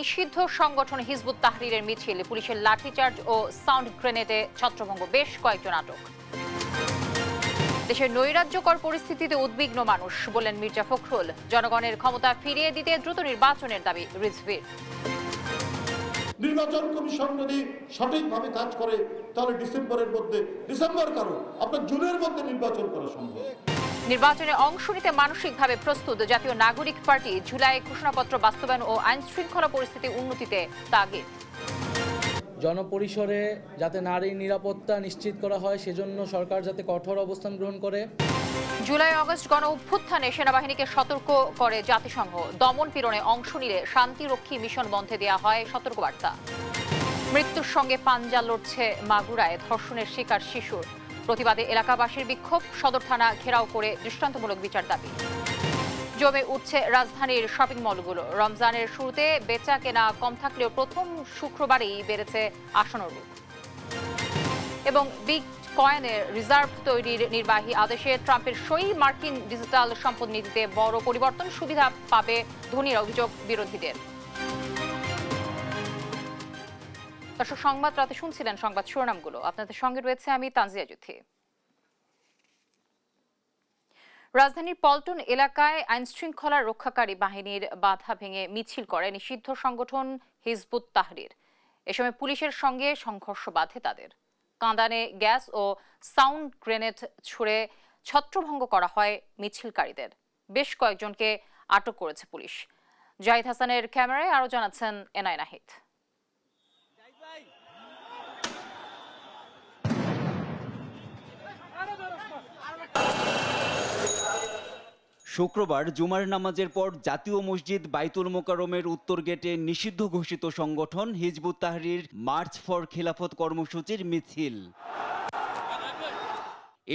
নিষিদ্ধ সংগঠন হিজবুত তাহরীরের মিছিল, পুলিশের লাঠিচার্জ ও সাউন্ড গ্রেনেডে ছত্রভঙ্গ, বেশ কয়েকজন আটক। দেশের নৈরাজ্যকর পরিস্থিতিতে উদ্বিগ্ন মানুষ, বললেন মির্জা ফখরুল। জনগণের ক্ষমতা ফিরিয়ে দিতে দ্রুত নির্বাচনের দাবি রিজভীর। নির্বাচন কমিশন যদি সঠিকভাবে কাজ করে তাহলে ডিসেম্বর কারো আপনার জুনের মধ্যে নির্বাচন করা সম্ভব। নির্বাচনে অংশ নিতে মানসিকভাবে প্রস্তুত জাতীয় নাগরিক পার্টি। জুলাই ঘোষণাপত্র বাস্তবায়ন ও আইন শৃঙ্খলা পরিস্থিতি উন্নতিতে তাগিদ। জনপরিসরে যাতে নারীর নিরাপত্তা নিশ্চিত করা হয় সেজন্য সরকার যাতে কঠোর অবস্থান গ্রহণ করে। জুলাই আগস্ট গণ অভ্যুত্থানে সেনাবাহিনীকে সতর্ক করে জাতিসংঘ। দমন পীড়নে অংশ নিলে শান্তিরক্ষী মিশন বন্ধে দেওয়া হয় সতর্কবার্তা। মৃত্যুর সঙ্গে পাঞ্জা লড়ছে মাগুরায়, ধর্ষণের শিকার শিশুর। প্রতিবাদে এলাকাবাসীর বিক্ষোভ, সদর থানা ঘেরাও করে দৃষ্টান্তমূলক বিচার দাবি। জমে উঠছে রাজধানীর শপিং মলগুলো। রমজানের শুরুতে বেচা কেনা কম থাকলেও প্রথম শুক্রবারেই বেড়েছে আসনরূপ। এবং বিগ কয়েনের রিজার্ভ তৈরির নির্বাহী আদেশে ট্রাম্পের সই। মার্কিন ডিজিটাল সম্পদ নীতিতে বড় পরিবর্তন, সুবিধা পাবে ধনীরা, অভিযোগ বিরোধীদের। দর্শক, সংবাদ রাতে শুনছিলেন সংবাদ শিরোনামগুলো। আপনাদের সঙ্গে রয়েছে আমি তানজিয়া জুথি। রাজধানীর পল্টন এলাকায় আইনশৃঙ্খলা রক্ষাকারী বাহিনীর বাধা ভেঙে মিছিল করে নিষিদ্ধ সংগঠন হিজবুত তাহরীর। এ সময় পুলিশের সঙ্গে সংঘর্ষ বাধে তাদের। কাঁদানে গ্যাস ও সাউন্ড গ্রেনেড ছুড়ে ছত্রভঙ্গ করা হয় মিছিলকারীদের। বেশ কয়েকজনকে আটক করেছে পুলিশ। জাহিদ হাসানের ক্যামেরায় আরো জানাচ্ছেন এনআই নাহিদ। শুক্রবার জুমার নামাজের পর জাতীয় মসজিদ বাইতুল মোকাররমের উত্তর গেটে নিষিদ্ধ ঘোষিত সংগঠন হিজবুত তাহরীর মার্চ ফর খিলাফত কর্মসূচির মিছিল।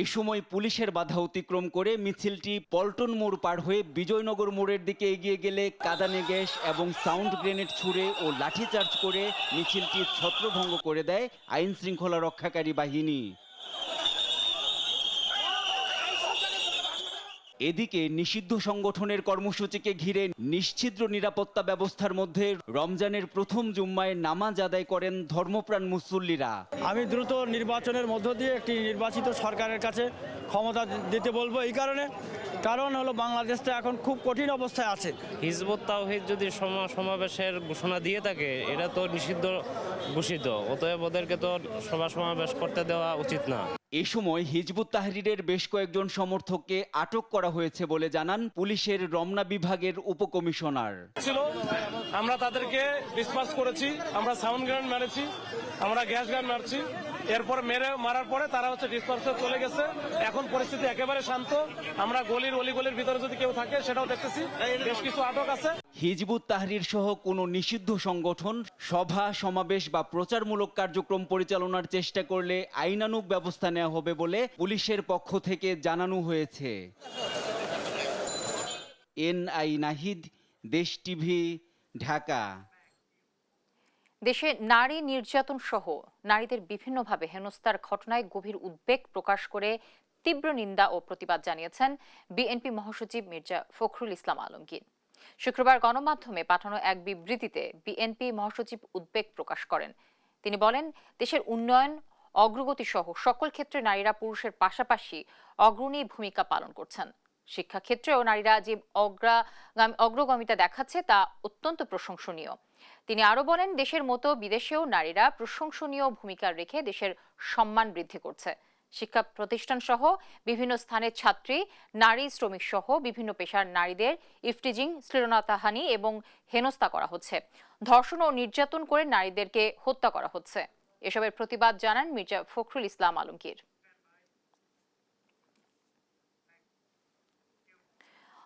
এ সময় পুলিশের বাধা অতিক্রম করে মিছিলটি পল্টন মোড় পার হয়ে বিজয়নগর মোড়ের দিকে এগিয়ে গেলে কাঁদানে গ্যাস এবং সাউন্ড গ্রেনেড ছুড়ে ও লাঠিচার্জ করে মিছিলটি ছত্রভঙ্গ করে দেয় আইন শৃঙ্খলা রক্ষাকারী বাহিনী। এদিকে নিষিদ্ধ সংগঠনের কর্মসূচিকে ঘিরে নিশ্ছিদ্র নিরাপত্তা ব্যবস্থার মধ্যে রমজানের প্রথম জুম্মায় নামাজ আদায় করেন ধর্মপ্রাণ মুসল্লিরা। আমি দ্রুত নির্বাচনের মধ্য দিয়ে একটি নির্বাচিত সরকারের কাছে ক্ষমতা দিতে বলবো। এই কারণ হলো বাংলাদেশটা এখন খুব কঠিন অবস্থায় আছে। হিজবুত তাওহীদ যদি সমাবেশের ঘোষণা দিয়ে থাকে, এটা তো নিষিদ্ধ ঘোষিত, অতএব ওদেরকে তো সভা সমাবেশ করতে দেওয়া উচিত না। এ সময় হিজবুত তাহরীরের বেশ কয়েকজন সমর্থককে আটক করা হয়েছে বলে জানান পুলিশের রমনা বিভাগের উপকমিশনার। আমরা তাদেরকে ডিসপার্স করেছি, আমরা সাউন্ড গ্রেনেড মেরেছি, আমরা গ্যাস গান মারছি। এরপর মারার পরে তারা ডিসপার্সে চলে গেছে। এখন পরিস্থিতি একেবারে শান্ত। আমরা অলিগলির ভিতরে যদি কেউ থাকে সেটাও দেখতেছি। বেশ কিছু আটক আছে। হিজবুত তাহরীর সহ কোনো নিষিদ্ধ সংগঠন সভা সমাবেশ বা প্রচারমূলক কার্যক্রম পরিচালনার চেষ্টা করলে আইনানুগ ব্যবস্থা নেওয়া হবে বলে পুলিশের পক্ষ থেকে জানানো হয়েছে। এনআই নাহিদ, দেশ টিভি, ঢাকা। দেশে নারী নির্যাতন সহ নারীদের বিভিন্নভাবে হেনস্থার ঘটনায় গভীর উদ্বেগ প্রকাশ করে তীব্র নিন্দা ও প্রতিবাদ জানিয়েছেন বিএনপি মহাসচিব মির্জা ফখরুল ইসলাম আলমগীর। শুক্রবার গণমাধ্যমে পাঠানো এক বিবৃতিতে বিএনপি মহাসচিব উদ্বেগ প্রকাশ করেন। তিনি বলেন, দেশের উন্নয়ন অগ্রগতি সহ সকল ক্ষেত্রে নারীরা পুরুষের পাশাপাশি অগ্রণী ভূমিকা পালন করছেন। শিক্ষাক্ষেত্রেও নারীরা যে অগ্রগামিতা দেখাচ্ছে তা অত্যন্ত প্রশংসনীয়। তিনি আরো বলেন, দেশের মতো বিদেশেও নারীরা প্রশংসনীয় ভূমিকা রেখে দেশের সম্মান বৃদ্ধি করছে। শিক্ষা প্রতিষ্ঠান সহ বিভিন্ন স্থানের ছাত্রী, নারী শ্রমিক সহ বিভিন্ন পেশার নারীদের ইফটিজিং, শ্লীলতাহানি এবং হেনস্থা করা হচ্ছে। ধর্ষণ ও নির্যাতন করে নারীদেরকে হত্যা করা হচ্ছে। এসবের প্রতিবাদ জানান মির্জা ফখরুল ইসলাম আলমগীর।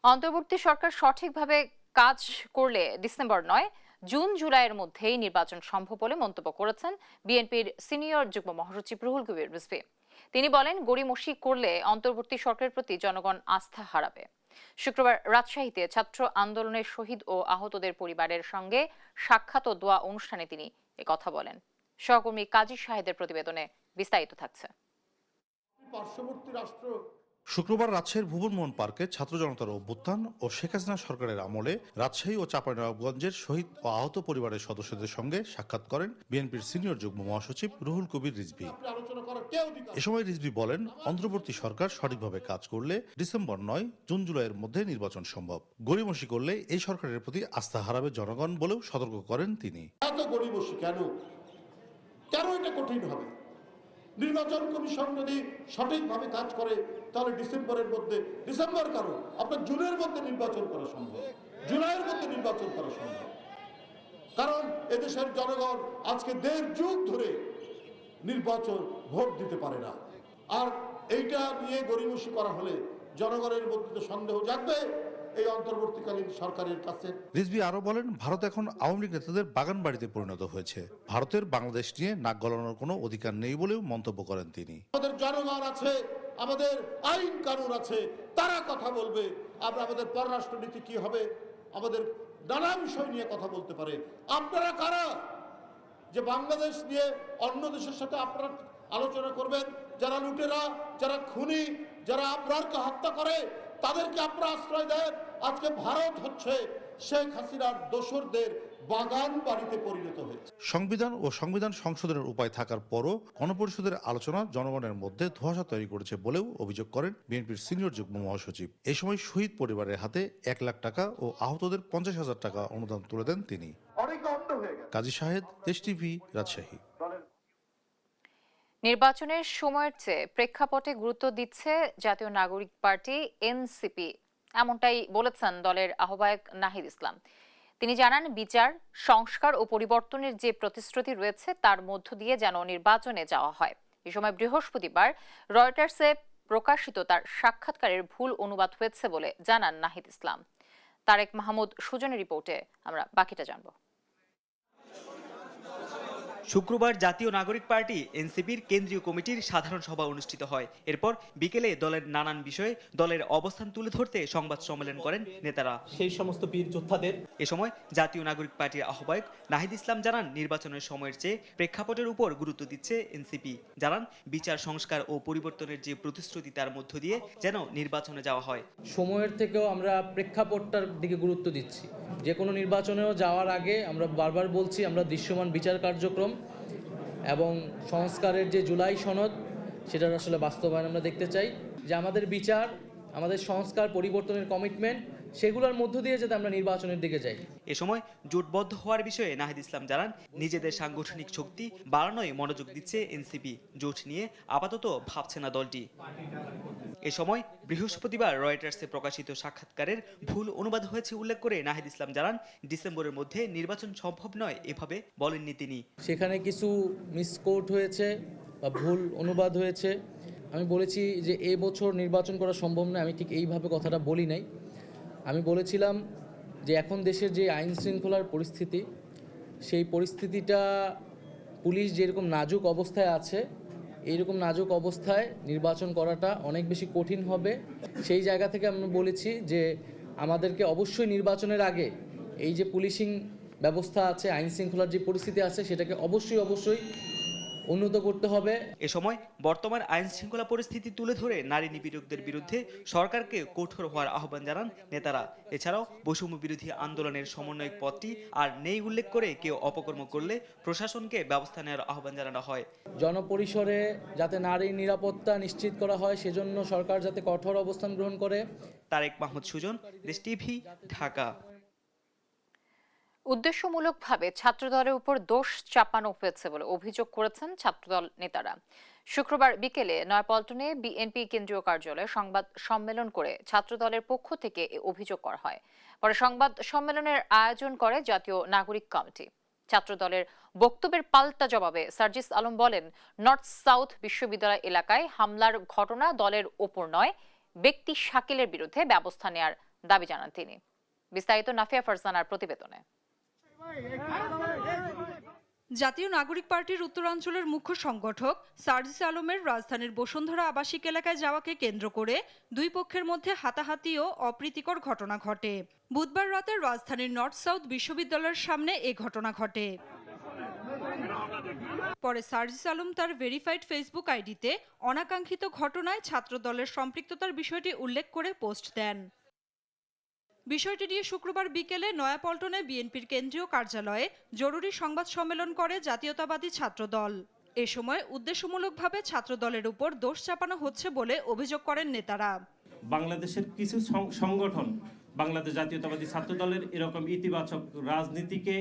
অন্তর্বর্তী সরকার সঠিকভাবে কাজ করলে ডিসেম্বর নয়, জুন জুলাইয়ের মধ্যেই নির্বাচন সম্ভব বলে মন্তব্য করেছেন বিএনপির সিনিয়র যুগ্ম মহাসচিব রুহুল কবির রিজভী। তিনি বলেন, গড়িমসি করলে অন্তর্বর্তী সরকারের প্রতি জনগণ আস্থা হারাবে। শুক্রবার রাজশাহীতে ছাত্র আন্দোলনের শহীদ ও আহতদের পরিবারের সঙ্গে সাক্ষাৎ ও দোয়া অনুষ্ঠানে তিনি একথা বলেন। সহকর্মী কাজী শাহেদের প্রতিবেদনে বিস্তারিত থাকছে। পার্শ্ববর্তী রাষ্ট্র শুক্রবার রাজশাহীর ভুবনমোহন পার্কে ছাত্র জনতার অভ্যুত্থান ও শেখ হাসিনা সরকারের আমলে রাজশাহী ও চাঁপাইনবাবগঞ্জের শহীদ ও আহত পরিবারের সদস্যদের সঙ্গে সাক্ষাৎ করেন বিএনপির সিনিয়র যুগ্ম মহাসচিব রুহুল কবির রিজভী। এ সময় রিজভী বলেন, অন্তর্বর্তী সরকার সঠিকভাবে কাজ করলে ডিসেম্বর নয়, জুন জুলাইয়ের মধ্যে নির্বাচন সম্ভব। গড়িমসি করলে এই সরকারের প্রতি আস্থা হারাবে জনগণ বলেও সতর্ক করেন তিনি। এত গড়িমসি কেন এটা কঠিন হবে? নির্বাচন কমিশন যদি সঠিকভাবে কাজ করে তাহলে ডিসেম্বর কেন আপনার জুনের মধ্যে নির্বাচন করা সম্ভব, জুলাইয়ের মধ্যে নির্বাচন করা সম্ভব। কারণ এদেশের জনগণ আজকে 1.5 যুগ ধরে নির্বাচন ভোট দিতে পারে না। আর এইটা নিয়ে গড়িমসি করা হলে জনগণের মধ্যে তো সন্দেহ জাগবে এই অন্তর্বর্তীকালীন সরকারের কাছে। রিজভী আরো বলেন, ভারত এখন আওয়ামী লীগ নেতাদের বাগান বাড়িতে পরিণত হয়েছে। ভারতের বাংলাদেশ নিয়ে নাক গলানোর কোনো অধিকার নেই বলেও মন্তব্য করেন তিনি। আমাদের জনগণ আছে, আমাদের আইন কানুন আছে, তারা কথা বলবে। আমরা আমাদের পররাষ্ট্রনীতি কি হবে, আমাদের নানা বিষয় নিয়ে কথা বলতে পারে। আপনারা কারা যে বাংলাদেশ নিয়ে অন্য দেশের সাথে আপনারা আলোচনা করবেন? যারা লুটেরা, যারা খুনি, যারা আপনারকে হত্যা করে তাদেরকে আপনারা আশ্রয় দেন। আজকে ভারত হচ্ছে শেখ হাসিনার দোসরদের বাগান বাড়িতে পরিণত হয়েছে। সংবিধান ও সংবিধান সংশোধনের উপায় থাকার পরও গণপরিষদের আলোচনা জনগণের মধ্যে ধোঁয়াশা তৈরি করেছে বলেও অভিযোগ করেন বিএনপির সিনিয়র যুগ্ম মহাসচিব। এই সময় শহীদ পরিবারের হাতে 1 লাখ টাকা ও আহতদের 50,000 টাকা অনুদান তুলে দেন তিনি। কাজী শাহেদ, দেশ টিভি, রাজশাহী। নির্বাচনের সময়ের চেয়ে প্রেক্ষাপটে গুরুত্ব দিচ্ছে জাতীয় নাগরিক পার্টি এনসিপি, এমনটাই বলেছেন দলের আহ্বায়ক নাহিদ ইসলাম। তিনি জানান, বিচার, সংস্কার ও পরিবর্তনের যে প্রতিশ্রুতি রয়েছে তার মধ্য দিয়ে যেন নির্বাচনে যাওয়া হয়। এ সময় বৃহস্পতিবার রয়টার্সে প্রকাশিত তার সাক্ষাৎকারের ভুল অনুবাদ হয়েছে বলে জানান নাহিদ ইসলাম। তারেক মাহমুদ সুজনের রিপোর্টে আমরা বাকিটা জানব। শুক্রবার জাতীয় নাগরিক পার্টি এনসিপির কেন্দ্রীয় কমিটির সাধারণ সভা অনুষ্ঠিত হয়। এরপর বিকেলে দলের নানান বিষয়ে দলের অবস্থান তুলে ধরতে সংবাদ সম্মেলন করেন নেতারা। সেই সমস্ত বীর যোদ্ধাদের এ সময় জাতীয় নাগরিক পার্টির আহ্বায়ক নাহিদ ইসলাম জানান, নির্বাচনের সময়ের চেয়ে প্রেক্ষাপটের উপর গুরুত্ব দিচ্ছে এনসিপি। জানান, বিচার, সংস্কার ও পরিবর্তনের যে প্রতিশ্রুতি তার মধ্য দিয়ে যেন নির্বাচনে যাওয়া হয়। সময়ের থেকেও আমরা প্রেক্ষাপটটার দিকে গুরুত্ব দিচ্ছি। যে কোনো নির্বাচনেও যাওয়ার আগে আমরা বারবার বলছি, আমরা দৃশ্যমান বিচার কার্যক্রম এবং সংস্কারের যে জুলাই সনদ সেটার আসলে বাস্তবায়ন আমরা দেখতে চাই। যে আমাদের বিচার, আমাদের সংস্কার, পরিবর্তনের কমিটমেন্ট, সেগুলোর মধ্য দিয়ে যাতে আমরা নির্বাচনের দিকে যাই। এ সময় জোটবদ্ধ হওয়ার বিষয়ে নাহিদ ইসলাম জানান, নিজেদের সাংগঠনিক শক্তি বাড়ানোয় মনোযোগ দিচ্ছে এনসিপি। জোট নিয়ে আপাতত ভাবছে না দলটি। এ সময় বৃহস্পতিবার রয়টার্সে প্রকাশিত সাক্ষাৎকারের ভুল অনুবাদ হয়েছে উল্লেখ করে নাহিদ ইসলাম জানান, ডিসেম্বরের মধ্যে নির্বাচন সম্ভব নয় এভাবে বলেননি তিনি। সেখানে কিছু মিসকোট হয়েছে বা ভুল অনুবাদ হয়েছে। আমি বলেছি যে এবছর নির্বাচন করা সম্ভব নয়, আমি ঠিক এইভাবে কথাটা বলি নাই। আমি বলেছিলাম যে এখন দেশের যে আইন শৃঙ্খলার পরিস্থিতি, সেই পরিস্থিতিটা পুলিশ যেরকম নাজুক অবস্থায় আছে, এইরকম নাজুক অবস্থায় নির্বাচন করাটা অনেক বেশি কঠিন হবে। সেই জায়গা থেকে আমি বলেছি যে আমাদেরকে অবশ্যই নির্বাচনের আগে এই যে পুলিশিং ব্যবস্থা আছে, আইন শৃঙ্খলার যে পরিস্থিতি আছে, সেটাকে অবশ্যই উন্নত করতে হবে। এ সময় বর্তমান আইন শৃঙ্খলা পরিস্থিতি তুলে ধরে নারী নিপীড়কদের বিরুদ্ধে সরকারকে কঠোর হওয়ার আহ্বান জানান নেতারা। এছাড়াও বৈষম্য বিরোধী আন্দোলনের সমন্বয়ক পদটি আর নেই উল্লেখ করে কেউ অপকর্ম করলে প্রশাসনকে ব্যবস্থা নেওয়ার আহ্বান জানানো হয়। জনপরিসরে যাতে নারীর নিরাপত্তা নিশ্চিত করা হয়, সেজন্য সরকার যাতে কঠোর অবস্থান গ্রহণ করে। তারেক মাহমুদ সুজন, দেশ টিভি, ঢাকা। উদ্দেশ্যমূলকভাবে ছাত্রদলের উপর দোষ চাপানো হয়েছে বলে অভিযোগ করেছেন ছাত্রদল নেতারা। শুক্রবার বিকেলে নয়াপল্টনে বিএনপি কেন্দ্রীয় কার্যালয়ে সংবাদ সম্মেলন করে ছাত্রদলের পক্ষ থেকে এ অভিযোগ করা হয়। পরে সংবাদ সম্মেলনের আয়োজন করে জাতীয় নাগরিক কমিটি। ছাত্রদলের বক্তব্যের পাল্টা জবাবে সার্জিস আলম বলেন, নর্থ সাউথ বিশ্ববিদ্যালয় এলাকায় হামলার ঘটনা দলের ওপর নয়, ব্যক্তি শাকিলের বিরুদ্ধে ব্যবস্থা নেয়ার দাবি জানান তিনি। বিস্তারিত নাফিয়া ফারজানার প্রতিবেদনে। জাতীয় নাগরিক পার্টির উত্তরাঞ্চলের মুখ্য সংগঠক সার্জিস আলমের রাজধানীর বসুন্ধরা আবাসিক এলাকায় যাওয়াকে কেন্দ্র করে দুই পক্ষের মধ্যে হাতাহাতি ও অপ্রীতিকর ঘটনা ঘটে। বুধবার রাতে রাজধানীর নর্থ সাউথ বিশ্ববিদ্যালয়ের সামনে এ ঘটনা ঘটে। পরে সার্জিস আলম তার ভেরিফাইড ফেসবুক আইডিতে অনাকাঙ্ক্ষিত ঘটনায় ছাত্রদলের সম্পৃক্ততার বিষয়টি উল্লেখ করে পোস্ট দেন। বিষয়টি নিয়ে শুক্রবার বিকেলে নয়াপল্টনে বিএনপির কেন্দ্রীয় কার্যালয়ে জরুরি সংবাদ সম্মেলন করে জাতীয়তাবাদী ছাত্রদল। এ সময় উদ্দেশ্যমূলকভাবে ছাত্রদলের উপর দোষ চাপানো হচ্ছে বলে অভিযোগ করেন নেতারা। বাংলাদেশের কিছু সংগঠন বাংলাদেশ জাতীয়তাবাদী ছাত্রদলের এরকম ইতিবাচক রাজনীতিকে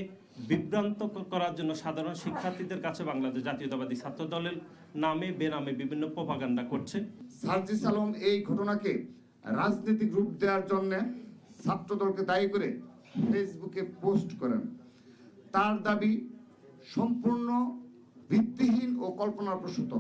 বিভ্রান্ত করার জন্য সাধারণ শিক্ষার্থীদের কাছে বাংলাদেশ জাতীয়তাবাদী ছাত্রদলের নামে বেনামে বিভিন্ন প্রোপাগান্ডা করছে। সার্জিস আলম এই ঘটনাকে রাজনৈতিক রূপ দেওয়ার জন্য ছাত্রদলকে দায়ী করে ফেসবুকে পোস্ট করেন। তার দাবি সম্পূর্ণ ভিত্তিহীন ও কল্পনাপ্রসূত।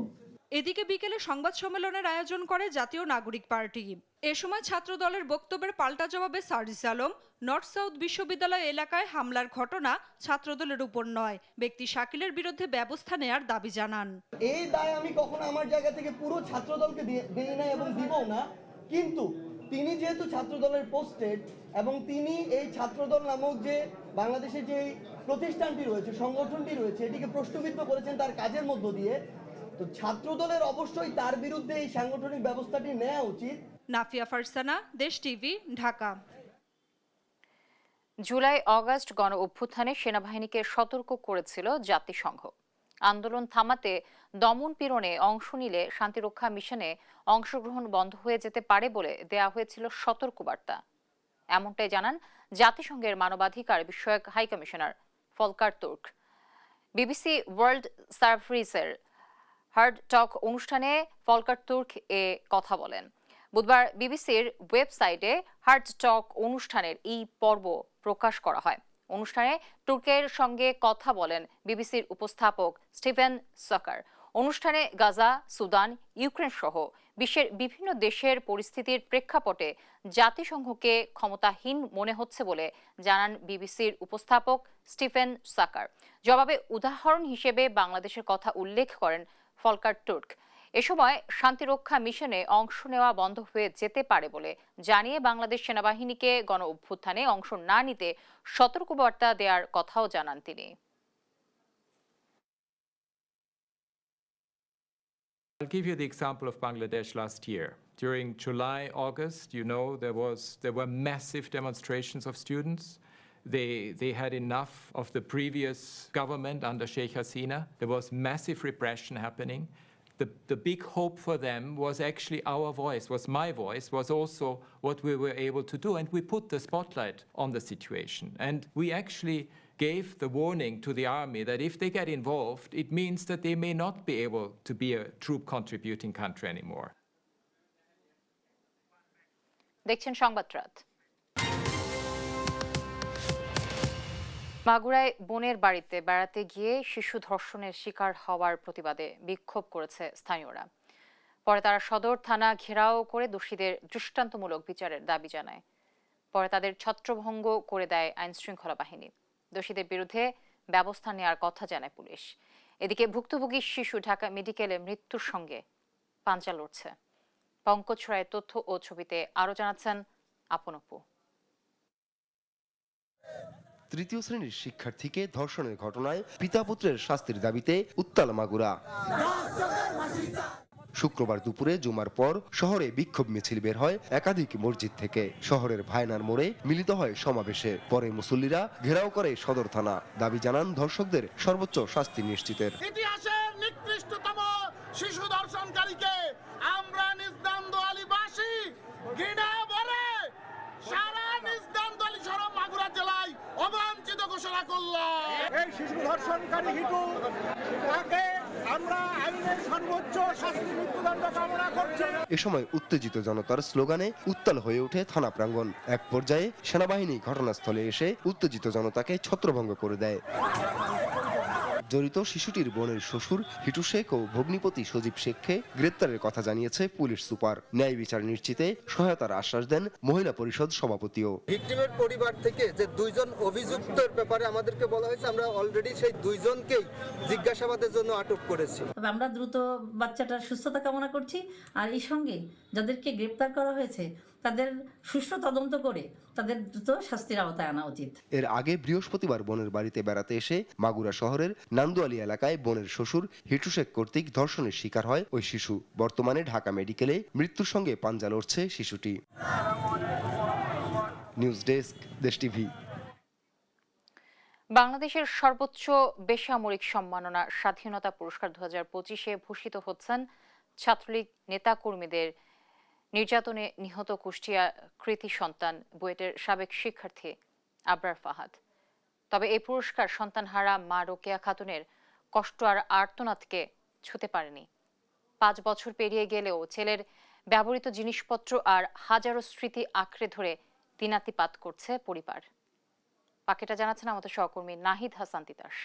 এদিকে বিকেলে সংবাদ সম্মেলনের আয়োজন করে জাতীয় নাগরিক পার্টি। এ সময় ছাত্রদলের বক্তব্যের পাল্টা জবাবে সার্জিস আলম নর্থ সাউথ বিশ্ববিদ্যালয় এলাকায় হামলার ঘটনা ছাত্রদলের উপর নয়, ব্যক্তি শাকিলের বিরুদ্ধে ব্যবস্থা নেয়ার দাবি জানান। এই দায় আমি কখনো আমার জায়গা থেকে পুরো ছাত্রদলকে দেই না এবং দিবও না, কিন্তু তিনি যেহেতু ছাত্রদলের পোস্টেড এবং তিনি এই ছাত্রদল নামক যে বাংলাদেশে যে প্রতিষ্ঠানটি রয়েছে, সংগঠনটি রয়েছে, এটিকে প্রশ্নবিদ্ধ করেছেন তার কাজের মধ্য দিয়ে, তো ছাত্রদলের অবশ্যই তার বিরুদ্ধে এই সাংগঠনিক ব্যবস্থাটি নেওয়া উচিত। নাফিয়া ফারসানা, দেশ টিভি, ঢাকা। জুলাই আগস্ট গণ অভ্যুত্থানে সেনাবাহিনীকে সতর্ক করেছিল জাতিসংঘ। আন্দোলন থামাতে দমন পীড়নে অংশ নিলে শান্তিরক্ষা মিশনে অংশগ্রহণ বন্ধ হয়ে যেতে পারে বলে দেয়া হয়েছিল সতর্কবার্তা। এমনটাই জানান জাতিসংঘের মানবাধিকার বিষয়ক high commissioner Volker Turk. BBC world সার্ভিসের হার্ড টক অনুষ্ঠানে ফলকার তুর্ক এ কথা বলেন। বুধবার বিবিসির ওয়েবসাইটে হার্ড টক অনুষ্ঠানের এই পর্ব প্রকাশ করা হয়। অনুষ্ঠানে তুর্কের সঙ্গে কথা বলেন বিবিসির উপস্থাপক স্টিফেন সাকার। অনুষ্ঠানে গাজা, সুদান, ইউক্রেন সহ বিশ্বের বিভিন্ন দেশের পরিস্থিতির প্রেক্ষাপটে জাতিসংঘকে ক্ষমতাহীন মনে হচ্ছে বলে জানান বিবিসির উপস্থাপক স্টিফেন সাকার। জবাবে উদাহরণ হিসেবে বাংলাদেশের কথা উল্লেখ করেন ফলকার তুর্ক। এ সময় শান্তিরক্ষা মিশনে অংশ নেওয়া বন্ধ হয়ে যেতে পারে বলে জানিয়ে বাংলাদেশ সেনাবাহিনীকে গণ অভ্যুত্থানে অংশ না নিতে সতর্কবার্তা দেওয়ার কথাও জানান তিনি। I'll give you the example of Bangladesh last year. During July, August, there were massive demonstrations of students. They had enough of the previous government under Sheikh Hasina. There was massive repression happening. The big hope for them was actually our voice, was my voice, was also what we were able to do. And we put the spotlight on the situation. And we actually gave the warning to the army that if they get involved, it means that they may not be able to be a troop contributing country anymore. দেখছেন সংবাদরাত। মাগুরায় বোনের বাড়িতে বেড়াতে গিয়ে শিশু ধর্ষণের শিকার হওয়ার প্রতিবাদে বিক্ষোভ করেছে স্থানীয়রা। পরে তারা সদর থানা ঘেরাও করে দোষীদের দৃষ্টান্তমূলক বিচারের দাবি জানায়। পরে তাদের ছত্রভঙ্গ করে দেয় আইনশৃঙ্খলা বাহিনী। দোষীদের বিরুদ্ধে ব্যবস্থা নেওয়ার কথা জানায় পুলিশ। এদিকে ভুক্তভোগী শিশু ঢাকা মেডিকেলে মৃত্যুর সঙ্গে পাঞ্জা লড়ছে। পঙ্কজ রায়ের তথ্য ও ছবিতে আরো জানাচ্ছেন আপন অপু। তৃতীয় শ্রেণীর শিক্ষার্থীকে ধর্ষণের ঘটনায় পিতা পুত্রের শাস্তির দাবিতে উত্তাল মাগুরা। শুক্রবার দুপুরে জুমার পর শহরে বিক্ষোভ মিছিল বের হয় একাধিক মসজিদ থেকে। শহরের ভায়নার মোড়ে মিলিত হয় সমাবেশে। পরে মুসল্লিরা ঘেরাও করে সদর থানা। দাবি জানান ধর্ষকদের সর্বোচ্চ শাস্তি নিশ্চিতের। ইতিহাসের নিকৃষ্টতম শিশু ধর্ষণকারীকে আমরা নিজ-দান্দোয়ালিবাসী ঘৃণা ভরে সারা নিজ-দান্দোয়ালি সহ মাগুরা জেলায় অবাঞ্ছিত ঘোষণা করলাম। এই শিশু ধর্ষণকারী হিটু তাকে আমরা আইনের সর্বোচ্চ শাস্তি মৃত্যুদণ্ড কামনা করছি। এ সময় উত্তেজিত জনতার স্লোগানে উত্তাল হয়ে ওঠে থানা প্রাঙ্গণ। এক পর্যায়ে সেনাবাহিনী ঘটনাস্থলে এসে উত্তেজিত জনতাকে ছত্রভঙ্গ করে দেয়। জড়িত শিশুটির বোনের শ্বশুর হিটু শেখ ও ভগ্নিপতি সজীব শেখকে গ্রেপ্তারের কথা জানিয়েছে পুলিশ সুপার। ন্যায় বিচার নিশ্চিতে সহায়তার আশ্বাস দেন মহিলা পরিষদ সভাপতিও। ভিকটিমের পরিবার থেকে যে দুইজন অভিযুক্তের ব্যাপারে আমাদেরকে বলা হয়েছে, আমরা অলরেডি সেই দুইজনকেই জিজ্ঞাসাবাদের জন্য আটক করেছি। তবে আমরা দ্রুত বাচ্চাটার সুস্থতা কামনা করছি। আর এই সঙ্গে যাদেরকে গ্রেপ্তার করা হয়েছে তাদের সুষ্ঠু তদন্ত করে তাদের দ্রুত শাস্তির আওতায় আনা উচিত। এর আগে বৃহস্পতিবার বোনের বাড়িতে বেড়াতে এসে মাগুরা শহরের নান্দুয়ালি এলাকায় বোনের শ্বশুর হিটু শেখ কর্তৃক ধর্ষণের শিকার হয় ওই শিশু। বর্তমানে ঢাকা মেডিকেলে মৃত্যুর সঙ্গে পাঞ্জা লড়ছে শিশুটি। নিউজ ডেস্ক, দেশ টিভি। বাংলাদেশের সর্বোচ্চ বেসামরিক সম্মাননা স্বাধীনতা পুরস্কার 2025-এ ভূষিত হচ্ছেন ছাত্রলীগ নেতাকর্মীদের নির্যাতনে নিহত কুষ্টিয়া কৃতি সন্তান বুয়েটের সাবেক শিক্ষার্থী আবরার ফাহাদ। তবে এই পুরস্কার সন্তানহারা মা রোকেয়া খাতুনের কষ্ট আর আর্তনাদকে ছুঁতে পারেনি। 5 বছর পেরিয়ে গেলেও ছেলের ব্যবহৃত জিনিসপত্র আর হাজারো স্মৃতি আঁকড়ে ধরে দিনাতিপাত করছে পরিবার। বাকিটা জানাচ্ছেন আমাদের সহকর্মী নাহিদ হাসান তিতাস।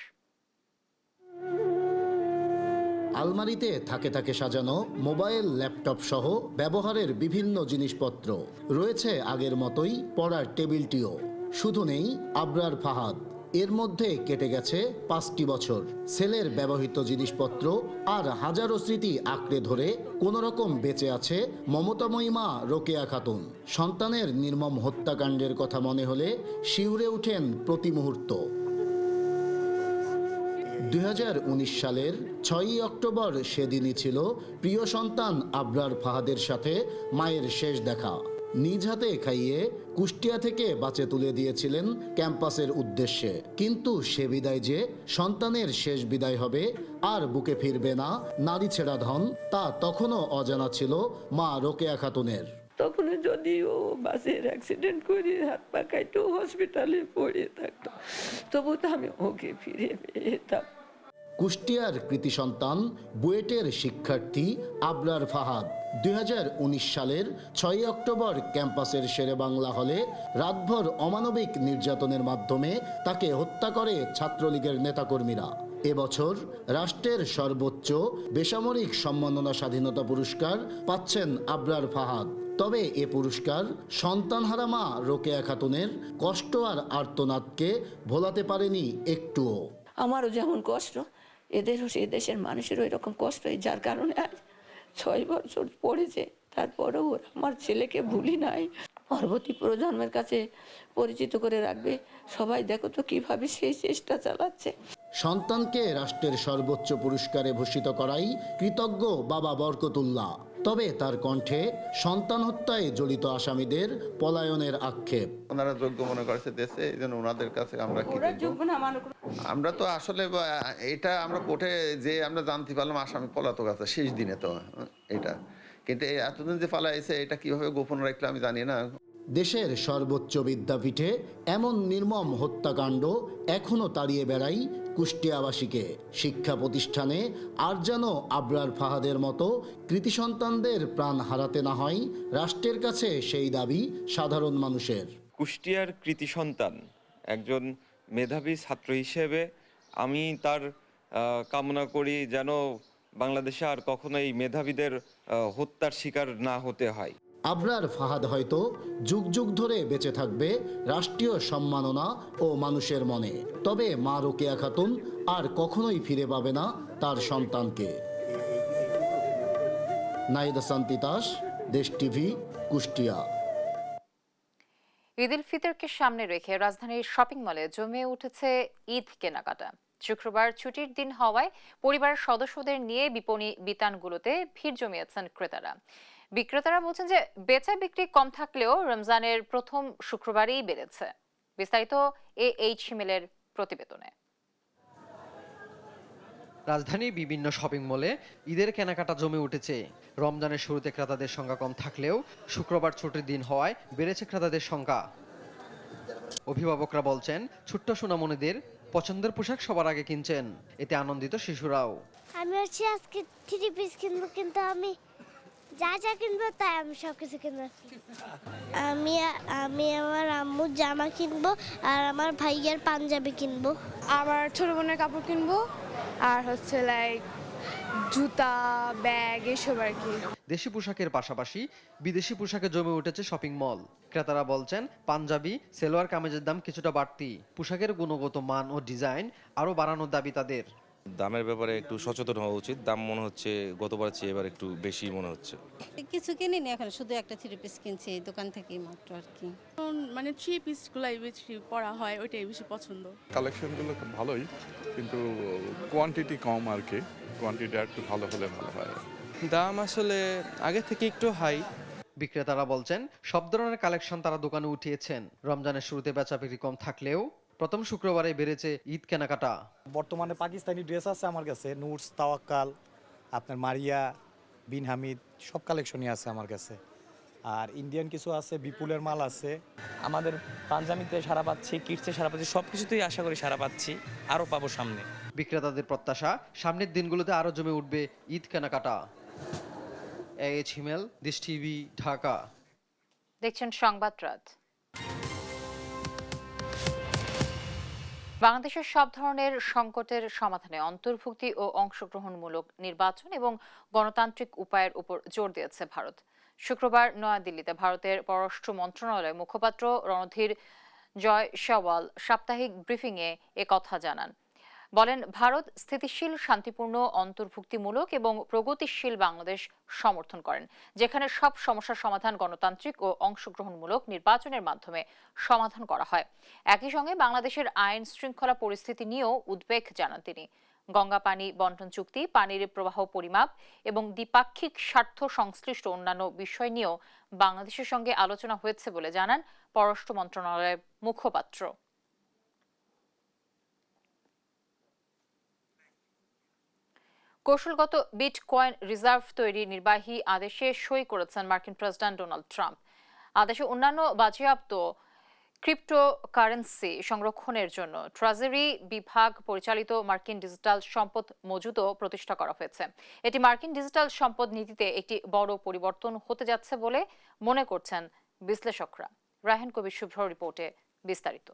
আলমারিতে থাকে থাকে সাজানো মোবাইল, ল্যাপটপ সহ ব্যবহারের বিভিন্ন জিনিসপত্র। রয়েছে আগের মতোই পড়ার টেবিলটিও, শুধু নেই আবরার ফাহাদ। এর মধ্যে কেটে গেছে 5টি বছর। ছেলের ব্যবহৃত জিনিসপত্র আর হাজারো স্মৃতি আঁকড়ে ধরে কোনো রকম বেঁচে আছে মমতাময়ী মা রোকেয়া খাতুন। সন্তানের নির্মম হত্যাকাণ্ডের কথা মনে হলে শিউরে ওঠেন প্রতি মুহূর্ত। 2019 সালের 6ই অক্টোবর সেদিনই ছিল প্রিয় সন্তান আবরার ফাহাদের সাথে মায়ের শেষ দেখা। নিজ হাতে খাইয়ে কুষ্টিয়া থেকে বাঁচে তুলে দিয়েছিলেন ক্যাম্পাসের উদ্দেশ্যে। কিন্তু সে বিদায় যে সন্তানের শেষ বিদায় হবে আর বুকে ফিরবে না নারী ছেড়া ধন, তা তখনও অজানা ছিল মা রোকেয়া খাতুনের। তখন যদি ও বাসের অ্যাক্সিডেন্ট করে হাত পা কাইটো হসপিটালে পড়ে থাকতো, তবু তো আমি ওকে ফিরে পেতাম। কুষ্টিয়ার কৃতি সন্তান বুয়েটের শিক্ষার্থী আবরার ফাহাদ 2019 সালের 6ই অক্টোবর ক্যাম্পাসের শেরে বাংলা হলে রাতভর অমানবিক নির্যাতনের মাধ্যমে তাকে হত্যা করে ছাত্রলীগের নেতাকর্মীরা। এবছর রাষ্ট্রের সর্বোচ্চ বেসামরিক সম্মাননা স্বাধীনতা পুরস্কার পাচ্ছেন আবরার ফাহাদ। তবে এ পুরস্কার সন্তানহারা মা রোকেয়া খাতুনের কষ্ট আর আর্তনাদকে ভোলাতে পারেনি একটুও। আমারও যেমন কষ্ট, এদেরও সে দেশের মানুষেরও এরকম কষ্ট, যার কারণে আজ 6 বছর পড়েছে, তারপরেও ওরা আমার ছেলেকে ভুলি নাই। পরবর্তী প্রজন্মের কাছে পরিচিত করে রাখবে। সবাই দেখো তো কিভাবে সেই চেষ্টা চালাচ্ছে। সন্তানকে রাষ্ট্রের সর্বোচ্চ পুরস্কারে ভূষিত করাই কৃতজ্ঞ বাবা বরকতুল্লাহ। তবে তার কণ্ঠে সন্তান হত্যায় জড়িত আসামিদের পলায়নের আক্ষেপ। ওনারা যোগ্য মনে করেছে দেশে, এই জন্য ওনাদের কাছে আমরা আমরা তো আসলে এটা আমরা কোর্টে যে আমরা জানতে পারলাম আসামি পলাতক আছে শেষ দিনে, তো এটা কিন্তু এতদিন যে পালাইছে এটা কিভাবে গোপন রাখলে আমি জানি না। দেশের সর্বোচ্চ বিদ্যাপীঠে এমন নির্মম হত্যাকাণ্ড এখনো তাড়িয়ে বেড়াই কুষ্টিয়াবাসীকে। শিক্ষা প্রতিষ্ঠানে আর যেন আবরার ফাহাদের মতো কৃতি সন্তানদের প্রাণ হারাতে না হয়, রাষ্ট্রের কাছে সেই দাবি সাধারণ মানুষের। কুষ্টিয়ার কৃতি সন্তান একজন মেধাবী ছাত্র হিসেবে আমি তার কামনা করি যেন বাংলাদেশে আর কখনো এই মেধাবীদের হত্যার শিকার না হতে হয়। আবরার ফাহাদ হয়তো যুগ যুগ ধরে বেঁচে থাকবে রাষ্ট্রীয় সম্মাননা ও মানুষের মনে। তবে মা রোকেয়া খাতুন আর কখনোই ফিরে পাবে না তার সন্তানকে। নাহিদ হাসান তিতাস, দেশ টিভি, কুষ্টিয়া। ঈদ উল ফিতরকে সামনে রেখে রাজধানীর শপিং মলে জমে উঠেছে ঈদ কেনাকাটা। শুক্রবার ছুটির দিন হওয়ায় পরিবারের সদস্যদের নিয়ে বিপণী বিতানগুলোতে ভিড় জমিয়েছেন ক্রেতারা। বিক্রেতারা বলছেন যে বেচা বিক্রি কম থাকলেও রমজানের প্রথম শুক্রবারেই বেড়েছে। বিস্তারিত এইচ হিমেলের প্রতিবেদনে। রাজধানীর বিভিন্ন শপিং মলে ঈদের কেনাকাটা জমে উঠেছে। রমজানের শুরুতে ক্রেতাদের সংখ্যা কম থাকলেও শুক্রবার ছুটির দিন হওয়ায় বেড়েছে ক্রেতাদের সংখ্যা। অভিভাবকরা বলছেন ছোট্ট সোনামণিদের পছন্দের পোশাক সবার আগে কিনছেন, এতে আনন্দিত শিশুরাও। আমি হচ্ছে আজকে 3 পিস কিনবো, কিন্তু আমি যা যা কিনবো তাই আমি সবকিছু কিনবো। আমি আমার আম্মুর জামা কিনবো আর আমার ভাইয়ের পাঞ্জাবি কিনবো। আমার ছোট বোনের কাপড় কিনবো আর হচ্ছে লাইক জুতা, ব্যাগ এসব আর কি। দেশি পোশাকের পাশাপাশি বিদেশি পোশাকে জমে উঠেছে শপিং মল। ক্রেতারা বলছেন পাঞ্জাবি, সালোয়ার কামিজের দাম কিছুটা বাড়তি। পোশাকের গুণগত মান ও ডিজাইন আরও বাড়ানোর দাবি তাদের। দামের ব্যাপারে একটু সচেতন হওয়া উচিত। দাম মনে হচ্ছে গতবার চেয়ে এবার একটু বেশি মনে হচ্ছে। কিছু কিনিনি, এখন শুধু একটা 3 পিস কিনছি এই দোকান থেকেই মাত্র আর কি। মানে 3 পিসগুলাই বেশি পরা হয়, ওইটাই বেশি পছন্দ। কালেকশনগুলো ভালোই, কিন্তু কোয়ান্টিটি কম আর কি। কোয়ান্টিটি একটু ভালো হলে ভালো হয়। দাম আসলে আগে থেকে একটু হাই। বিক্রেতারা বলছেন সব ধরনের কালেকশন তারা দোকানে উঠিয়েছেন। রমজানের শুরুতে বেচা বিক্রি কম থাকলেও প্রথম শুক্রবারে বেড়েছে ঈদ কেনাকাটা। বর্তমানে পাকিস্তানি ড্রেস আছে আমার কাছে, নুটস, তাওয়াক্কাল, আপনার মারিয়া, বিন হামিদ, সব কালেকশনই আছে আমার কাছে। আর ইন্ডিয়ান কিছু আছে, বিপুলের মাল আছে। আমাদের পাঞ্জাবিতে সারা পাচ্ছি, কিডসে সারা পাচ্ছি, সব কিছুতেই আশা করি সারা পাচ্ছি, আরও পাবো সামনে। বিক্রেতাদের প্রত্যাশা সামনের দিনগুলোতে আরও জমে উঠবে ঈদ কেনাকাটা। AH হিমেল, দেশ টিভি, ঢাকা। দেখছেন সংবাদ রাত। বাংলাদেশের সব ধরনের সংকটের সমাধানে অন্তর্ভুক্তি ও অংশগ্রহণমূলক নির্বাচন এবং গণতান্ত্রিক উপায়ের উপর জোর দিয়েছে ভারত। শুক্রবার নয়াদিল্লিতে ভারতের পররাষ্ট্র মন্ত্রণালয়ের মুখপাত্র রণধীর জয়সওয়াল সাপ্তাহিক ব্রিফিংয়ে একথা জানান। বলেন, ভারত স্থিতিশীল, শান্তিপূর্ণ, অন্তর্ভুক্তিমূলক এবং প্রগতিশীল বাংলাদেশ সমর্থন করেন, যেখানে সব সমস্যার সমাধান গণতান্ত্রিক ও অংশগ্রহণমূলক নির্বাচনের মাধ্যমে সমাধান করা হয়। একই সঙ্গে বাংলাদেশের আইন শৃঙ্খলা পরিস্থিতি নিয়েও উদ্বেগ জানান তিনি। গঙ্গা পানি বন্টন চুক্তি, পানির প্রবাহ পরিমাপ এবং দ্বিপাক্ষিক স্বার্থ সংশ্লিষ্ট অন্যান্য বিষয় নিয়েও বাংলাদেশের সঙ্গে আলোচনা হয়েছে বলে জানান পররাষ্ট্র মন্ত্রণালয়ের মুখপাত্র। কৌশলগত বিটকয়েন রিজার্ভ তৈরি নির্বাহী আদেশে সই করেছেন মার্কিন প্রেসিডেন্ট ডোনাল্ড ট্রাম্প। আদেশে অন্যান্য বাজেয়াপ্ত ক্রিপ্টোকারেন্সি সংরক্ষণের জন্য ট্রেজারি বিভাগ পরিচালিত মার্কিন ডিজিটাল সম্পদ মজুদও প্রতিষ্ঠা করা হয়েছে। এটি মার্কিন ডিজিটাল সম্পদ নীতিতে একটি বড় পরিবর্তন হতে যাচ্ছে বলে মনে করছেন বিশ্লেষকরা। রায়হান কবির শুভ্র রিপোর্টে বিস্তারিত।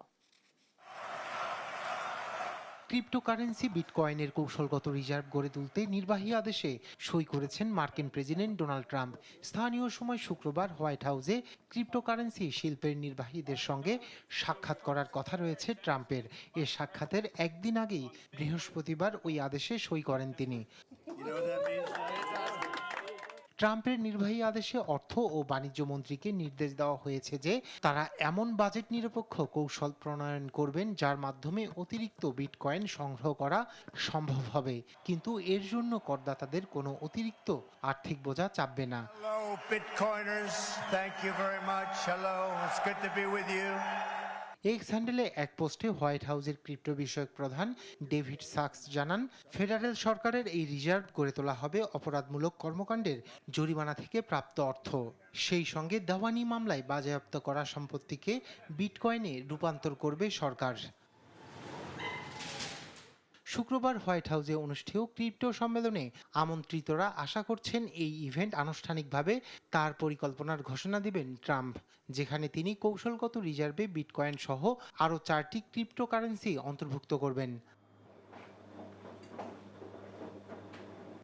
ক্রিপ্টোকারেন্সি বিটকয়েনের কৌশলগত রিজার্ভ গড়ে তুলতে নির্বাহী আদেশে সই করেছেন মার্কিন প্রেসিডেন্ট ডোনাল্ড ট্রাম্প। স্থানীয় সময় শুক্রবার হোয়াইট হাউসে ক্রিপ্টোকারেন্সি শিল্পের নির্বাহীদের সঙ্গে সাক্ষাৎ করার কথা রয়েছে ট্রাম্পের। এ সাক্ষাতের একদিন আগেই বৃহস্পতিবার ওই আদেশে সই করেন তিনি। ট্রাম্পের নির্বাহী আদেশে অর্থ ও বাণিজ্য মন্ত্রীকে নির্দেশ দেওয়া হয়েছে যে তারা এমন বাজেট নিরপেক্ষ কৌশল প্রণয়ন করবেন যার মাধ্যমে অতিরিক্ত বিটকয়েন সংগ্রহ করা সম্ভব হবে, কিন্তু এর জন্য করদাতাদের কোনো অতিরিক্ত আর্থিক বোঝা চাপবে না। এক্স হ্যান্ডেলে এক পোস্টে হোয়াইট হাউসের ক্রিপ্টো বিষয়ক প্রধান ডেভিড সাকস জানান, ফেডারেল সরকারের এই রিজার্ভ গড়ে তোলা হবে অপরাধমূলক কর্মকাণ্ডের জরিমানা থেকে প্রাপ্ত অর্থ। সেই সঙ্গে দেওয়ানি মামলায় বাজেয়াপ্ত করা সম্পত্তিকে বিটকয়েনে রূপান্তর করবে সরকার। শুক্রবার হোয়াইট হাউসে অনুষ্ঠেয় ক্রিপ্টো সম্মেলনে আমন্ত্রিতরা আশা করছেন এই ইভেন্ট আনুষ্ঠানিকভাবে তার পরিকল্পনার ঘোষণা দেবেন ট্রাম্প, যেখানে তিনি কৌশলগত রিজার্ভে বিটকয়েন সহ আরও 4টি ক্রিপ্টোকারেন্সি অন্তর্ভুক্ত করবেন।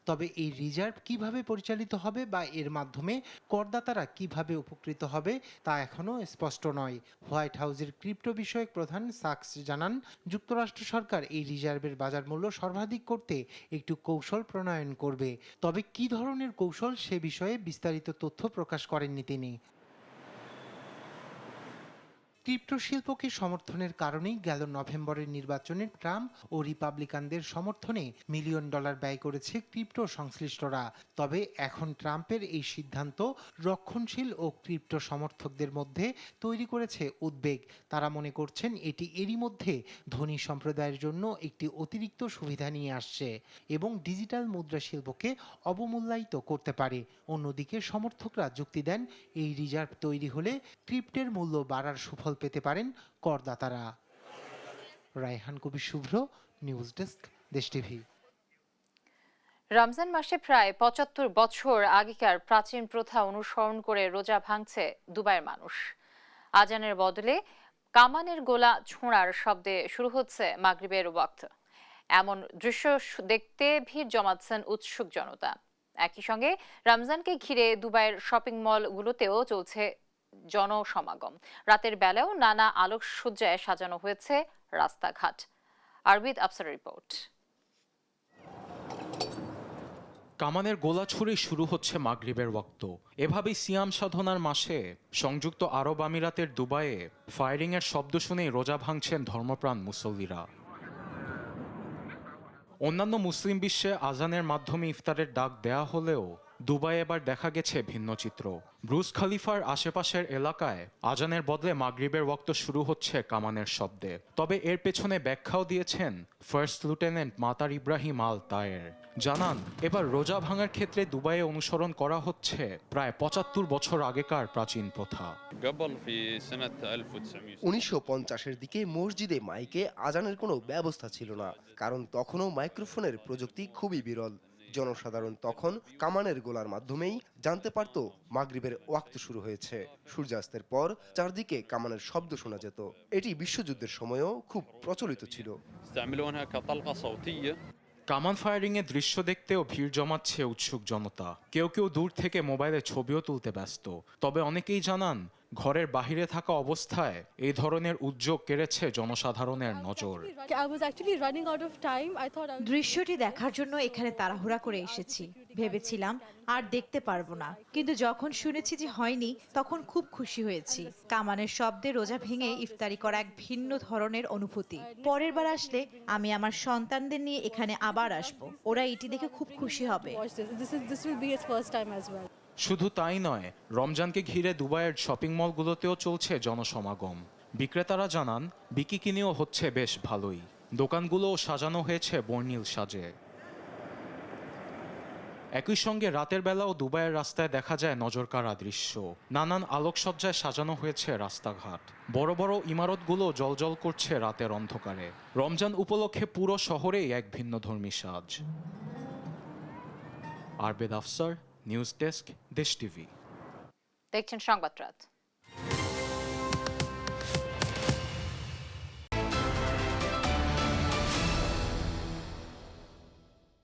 তবে এই রিজার্ভ কিভাবে পরিচালিত হবে বা এর মাধ্যমে করদাতারা কিভাবে উপকৃত হবে তা এখনও স্পষ্ট নয়। হোয়াইট হাউসের ক্রিপ্টো বিষয়ক প্রধান সাকস জানান, যুক্তরাষ্ট্র সরকার এই রিজার্ভের বাজার মূল্য সর্বাধিক করতে একটু কৌশল প্রণয়ন করবে, তবে কী ধরনের কৌশল সে বিষয়ে বিস্তারিত তথ্য প্রকাশ করেননি তিনি। ক্রিপ্টো শিল্পকে সমর্থনের কারণেই গেল নভেম্বরের নির্বাচনে ট্রাম্প ও রিপাবলিকানদের সমর্থনে $1 মিলিয়ন ব্যয় করেছে ক্রিপ্টো সংশ্লিষ্টরা। তবে এখন ট্রাম্পের এই সিদ্ধান্ত রক্ষণশীল ও ক্রিপ্টো সমর্থকদের মধ্যে তৈরি করেছে উদ্বেগ। তারা মনে করছেন এটি এরই মধ্যে ধনী সম্প্রদায়ের জন্য একটি অতিরিক্ত সুবিধা নিয়ে আসছে এবং ডিজিটাল মুদ্রা শিল্পকে অবমূল্যায়িত করতে পারে। অন্যদিকে সমর্থকরা যুক্তি দেন, এই রিজার্ভ তৈরি হলে ক্রিপ্টের মূল্য বাড়ার সুফল পেতে পারেন করদাতারা। রায়হান কবির শুভ্র, নিউজ ডেস্ক, দেশ টিভি। রমজান মাসে প্রায় ৭৫ বছর আগেকার প্রাচীন প্রথা অনুসরণ করে রোজা ভাঙছে দুবাইয়ের মানুষ। আজানের বদলে কামানের গোলা ছোঁড়ার শব্দে শুরু হচ্ছে মাগরিবের ওয়াক্ত। এমন দৃশ্য দেখতে ভিড় জমাচ্ছেন উৎসুক জনতা। একই সঙ্গে রমজানকে ঘিরে দুবাইয়ের শপিং মলগুলোতেও চলছে জনসমাগম। রাতের বেলাও নানা আলোকসজ্জায় সাজানো হয়েছে রাস্তাঘাট। আরবিদ আফসার রিপোর্ট। কামানের গোলা ছুরি শুরু হচ্ছে মাগরিবের ওয়াক্ত। এভাবেই সিয়াম সাধনার মাসে সংযুক্ত আরব আমিরাতের দুবাইয়ে ফায়ারিংয়ের শব্দ শুনেই রোজা ভাঙছেন ধর্মপ্রাণ মুসল্লিরা। অন্যান্য মুসলিম বিশ্বে আজানের মাধ্যমে ইফতারের ডাক দেয়া হলেও দুবাই এবার দেখা গেছে ভিন্ন চিত্র। ব্রুজ খলিফার আশেপাশের এলাকায় আজানের বদলে মাগরিবের ওয়াক্ত শুরু হচ্ছে কামানের শব্দে। তবে এর পেছনে ব্যাখ্যাও দিয়েছেন ফার্স্ট লিউটেন্যান্ট মাতার ইব্রাহিম আল তায়ের। জানান, এবার রোজা ভাঙার ক্ষেত্রে দুবাইয়ে অনুসরণ করা হচ্ছে প্রায় ৭৫ বছর আগেকার প্রাচীন প্রথা। ১৯৫০-এর দিকে মসজিদে মাইকে আজানের কোনো ব্যবস্থা ছিল না, কারণ তখনও মাইক্রোফোনের প্রযুক্তি খুবই বিরল। জনসাধারণ তখন কামানের গোলার মাধ্যমেই জানতে পারত মাগরিবের ওয়াক্ত শুরু হয়েছে। সূর্যাস্তের পর চারদিকে কামানের শব্দ শোনা যেত। এটি বিশ্বযুদ্ধের সময়ও খুব প্রচলিত ছিল। কামান ফায়ারিংয়ের দৃশ্য দেখতেও ভিড় জমাচ্ছে উৎসুক জনতা। কেউ কেউ দূর থেকে মোবাইলে ছবিও তুলতে ব্যস্ত। তবে অনেকেই জানান, ঘরের বাহিরে থাকা অবস্থায় এই ধরনের উদ্যোগ কেড়েছে জনসাধারণের নজর। দৃশ্যটি দেখার জন্য এখানে তাড়াহুড়া করে এসেছি। ভেবেছিলাম আর দেখতে পারবো না, কিন্তু যখন শুনেছি যে হয়নি তখন খুব খুশি হয়েছি। কামানের শব্দে রোজা ভেঙে ইফতারি করা এক ভিন্ন ধরনের অনুভূতি। পরের বার আসলে আমি আমার সন্তানদের নিয়ে এখানে আবার আসব। ওরা এটি দেখে খুব খুশি হবে। শুধু তাই নয়, রমজানকে ঘিরে দুবাইয়ের শপিং মলগুলোতেও চলছে জনসমাগম। বিক্রেতারা জানান, বিকিকিনিও হচ্ছে বেশ ভালোই। দোকানগুলোও সাজানো হয়েছে বর্ণিল সাজে। একই সঙ্গে রাতের বেলাও দুবাইয়ের রাস্তায় দেখা যায় নজরকাড়া দৃশ্য। নানান আলোকসজ্জায় সাজানো হয়েছে রাস্তাঘাট। বড় বড় ইমারতগুলো জ্বলজ্বল করছে রাতের অন্ধকারে। রমজান উপলক্ষে পুরো শহরেই এক ভিন্নধর্মী সাজ। আরবেদ আফসার, নিউজ ডেস্ক, দেশ টিভি। দেখছেন সংবাদ রাত।